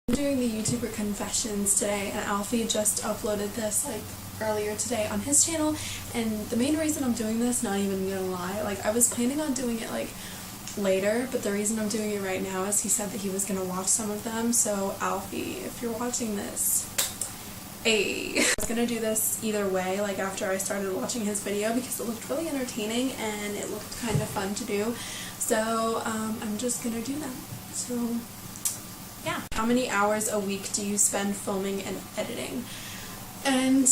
I'm doing the YouTuber confessions today, and Alfie just uploaded this like earlier today on his channel, and the main reason I'm doing this, not even gonna lie, like I was planning on doing it like later, but the reason I'm doing it right now is he said that he was gonna watch some of them. So Alfie, if you're watching this, hey. I was gonna do this either way, like after I started watching his video, because it looked really entertaining and it looked kind of fun to do. So I'm just gonna do them. So yeah. How many hours a week do you spend filming and editing? And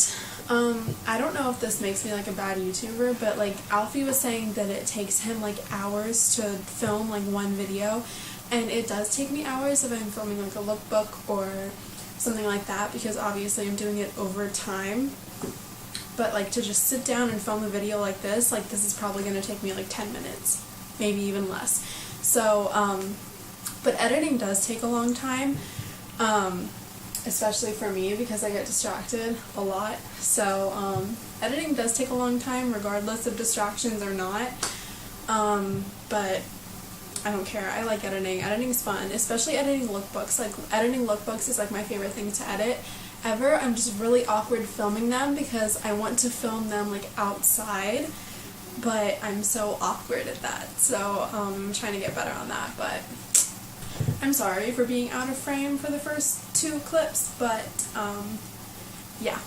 I don't know if this makes me like a bad YouTuber, but like Alfie was saying that it takes him like hours to film like one video, and it does take me hours if I'm filming like a lookbook or something like that, because obviously I'm doing it over time. But like to just sit down and film a video like this is probably going to take me like 10 minutes, maybe even less. So but editing does take a long time, especially for me because I get distracted a lot. So editing does take a long time regardless of distractions or not, but I don't care. I like editing. Editing's fun, especially editing lookbooks. Like editing lookbooks is like my favorite thing to edit ever. I'm just really awkward filming them because I want to film them like outside, but I'm so awkward at that. So I'm trying to get better on that, but I'm sorry for being out of frame for the first 2 clips, but yeah.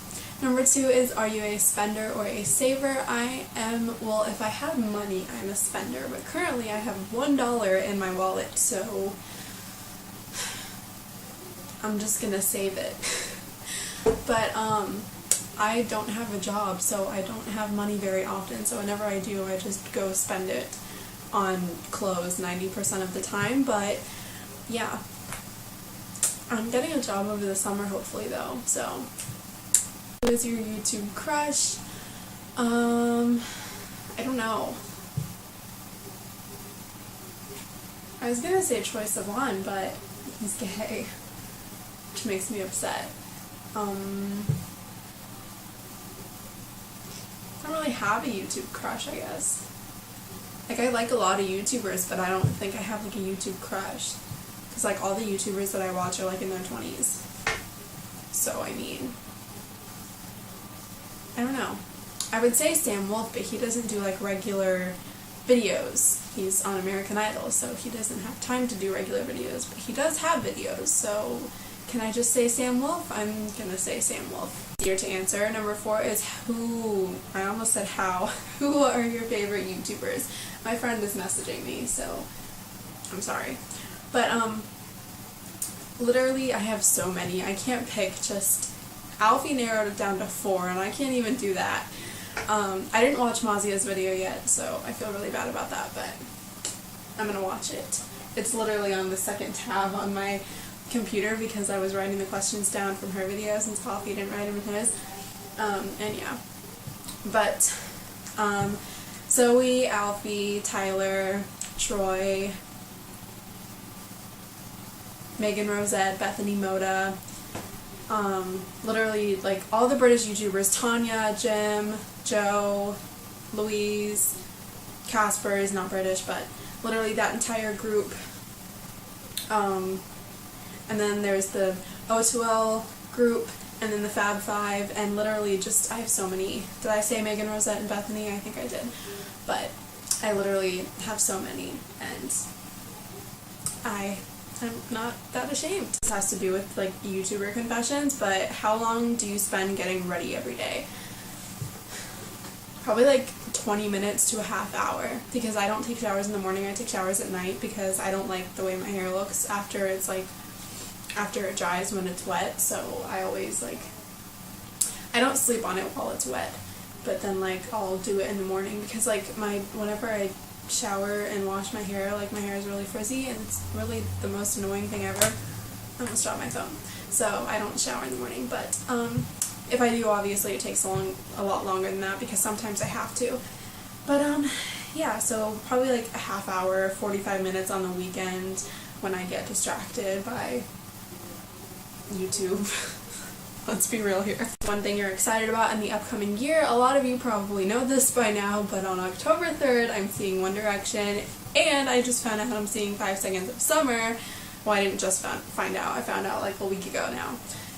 Number 2 is, are you a spender or a saver? I am, well, if I have money, I'm a spender, but currently I have $1 in my wallet, so I'm just gonna save it. But I don't have a job, so I don't have money very often, so whenever I do, I just go spend it on clothes 90% of the time. But yeah, I'm getting a job over the summer hopefully though. So who is your YouTube crush? I don't know. I was gonna say Troye Sivan, but he's gay, which makes me upset. I don't really have a YouTube crush, I guess. Like, I like a lot of YouTubers, but I don't think I have like a YouTube crush. Because like all the YouTubers that I watch are like in their 20s. So I mean, I don't know. I would say Sam Wolf, but he doesn't do like regular videos. He's on American Idol, so he doesn't have time to do regular videos, but he does have videos. So can I just say Sam Wolf? I'm gonna say Sam Wolf. Easier to answer. Number 4 is who, I almost said how. Who are your favorite YouTubers? My friend is messaging me, so I'm sorry. But literally I have so many. I can't pick, just Alfie narrowed it down to 4, and I can't even do that. I didn't watch Mazia's video yet, so I feel really bad about that, but I'm gonna watch it. It's literally on the 2nd tab on my computer because I was writing the questions down from her video since Alfie didn't write them in his. And yeah. But Zoe, Alfie, Tyler, Troy, Megan Rosette, Bethany Moda, literally like all the British YouTubers, Tanya, Jim, Joe, Louise, Casper is not British, but literally that entire group. And then there's the O2L group, and then the Fab Five, and literally just, I have so many. Did I say Megan Rosette and Bethany? I think I did. But I literally have so many, and I'm not that ashamed. This has to do with like YouTuber confessions, but how long do you spend getting ready every day? Probably like 20 minutes to a half hour, because I don't take showers in the morning, I take showers at night because I don't like the way my hair looks after it dries when it's wet. So I always like, I don't sleep on it while it's wet, but then like I'll do it in the morning because like whenever I shower and wash my hair, like my hair is really frizzy, and it's really the most annoying thing ever. I almost dropped my phone. So I don't shower in the morning, but if I do, obviously it takes a lot longer than that because sometimes I have to. But yeah, so probably like a half hour, 45 minutes on the weekend when I get distracted by YouTube. Let's be real here. One thing you're excited about in the upcoming year, a lot of you probably know this by now, but on October 3rd I'm seeing One Direction, and I just found out I'm seeing 5 Seconds of Summer, well, I didn't just find out, I found out like a week ago now,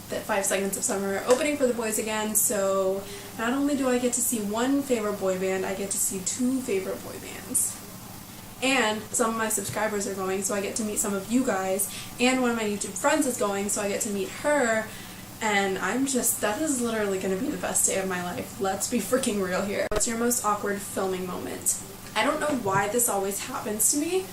that 5 Seconds of Summer are opening for the boys again, so not only do I get to see one favorite boy band, I get to see 2 favorite boy bands. And some of my subscribers are going, so I get to meet some of you guys, and one of my YouTube friends is going, so I get to meet her, and that is literally going to be the best day of my life. Let's be freaking real here. What's your most awkward filming moment? I don't know why this always happens to me,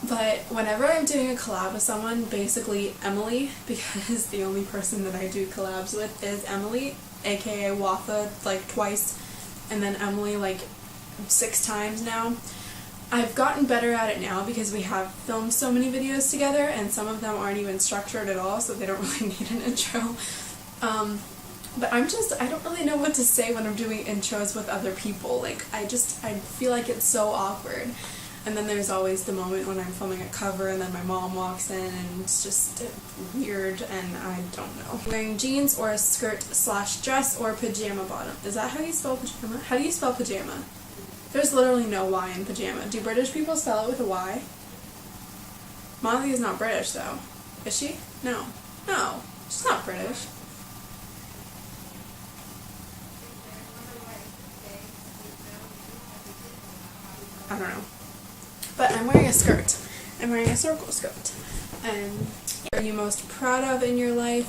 but whenever I'm doing a collab with someone, basically Emily, because the only person that I do collabs with is Emily, aka Wafa, like twice, and then Emily like 6 times now. I've gotten better at it now because we have filmed so many videos together, and some of them aren't even structured at all, so they don't really need an intro. But I don't really know what to say when I'm doing intros with other people. Like, I feel like it's so awkward. And then there's always the moment when I'm filming a cover and then my mom walks in and it's just weird, and I don't know. Wearing jeans or a skirt/dress or pajama bottom. Is that how you spell pajama? How do you spell pajama? There's literally no Y in pajama. Do British people spell it with a Y? Molly is not British though. Is she? No. No. She's not British. I don't know. But I'm wearing a skirt. I'm wearing a circle skirt. And what are you most proud of in your life?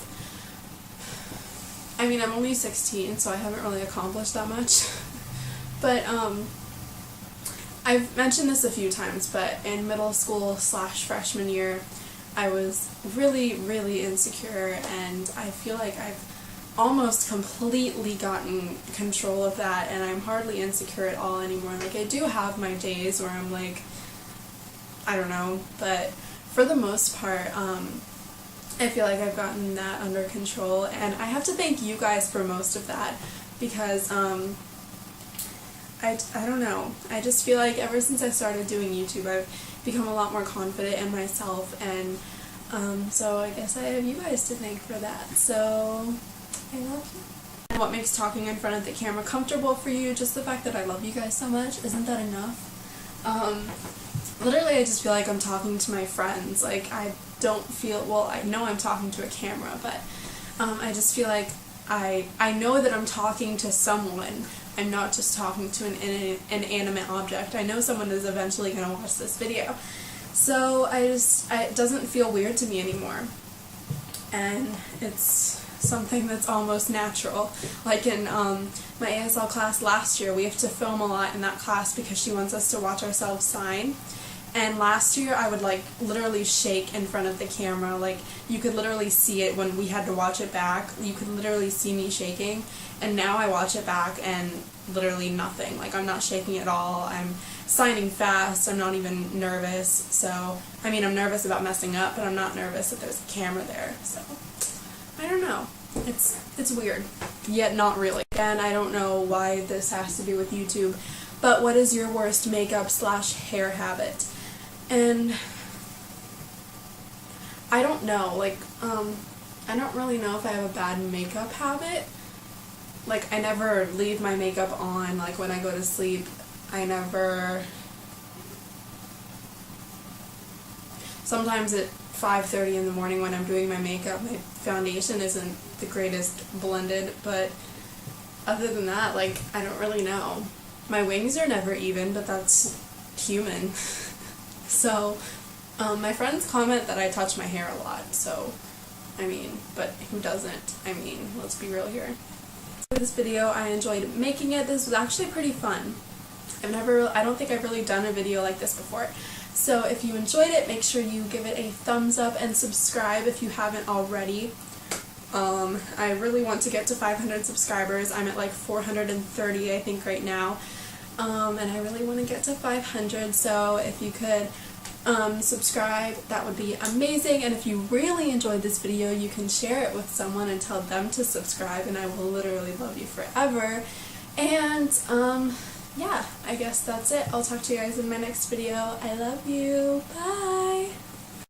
I mean, I'm only 16, so I haven't really accomplished that much. But, I've mentioned this a few times, but in middle school / freshman year, I was really, really insecure, and I feel like I've almost completely gotten control of that, and I'm hardly insecure at all anymore. Like, I do have my days where I'm like, I don't know, but for the most part, I feel like I've gotten that under control, and I have to thank you guys for most of that, because, I don't know, I just feel like ever since I started doing YouTube, I've become a lot more confident in myself, and, so I guess I have you guys to thank for that, so I love you. And what makes talking in front of the camera comfortable for you? Just the fact that I love you guys so much. Isn't that enough? Literally, I just feel like I'm talking to my friends. Like, I don't feel, well, I know I'm talking to a camera, but I just feel like I know that I'm talking to someone. I'm not just talking to an inanimate object. I know someone is eventually going to watch this video. So it doesn't feel weird to me anymore. And it's something that's almost natural. Like in my ASL class last year, we have to film a lot in that class because she wants us to watch ourselves sign. And last year I would like literally shake in front of the camera. Like, you could literally see it when we had to watch it back. You could literally see me shaking. And now I watch it back and literally nothing. Like, I'm not shaking at all. I'm signing fast. I'm not even nervous. So, I mean, I'm nervous about messing up, but I'm not nervous that there's a camera there. So, I don't know. It's weird, yet not really. And I don't know why this has to do with YouTube, but what is your worst makeup / hair habit? And I don't know, like, I don't really know if I have a bad makeup habit. Like, I never leave my makeup on, like, when I go to sleep. Sometimes at 5:30 in the morning when I'm doing my makeup, my foundation isn't the greatest blended, but other than that, like, I don't really know. My wings are never even, but that's human. So, my friends comment that I touch my hair a lot, so, I mean, but who doesn't? I mean, let's be real here. For this video, I enjoyed making it. This was actually pretty fun. I don't think I've really done a video like this before. So if you enjoyed it, make sure you give it a thumbs up and subscribe if you haven't already. I really want to get to 500 subscribers. I'm at like 430, I think, right now. And I really want to get to 500, so if you could subscribe, that would be amazing. And if you really enjoyed this video, you can share it with someone and tell them to subscribe, and I will literally love you forever. And yeah, I guess that's it. I'll talk to you guys in my next video. I love you. Bye!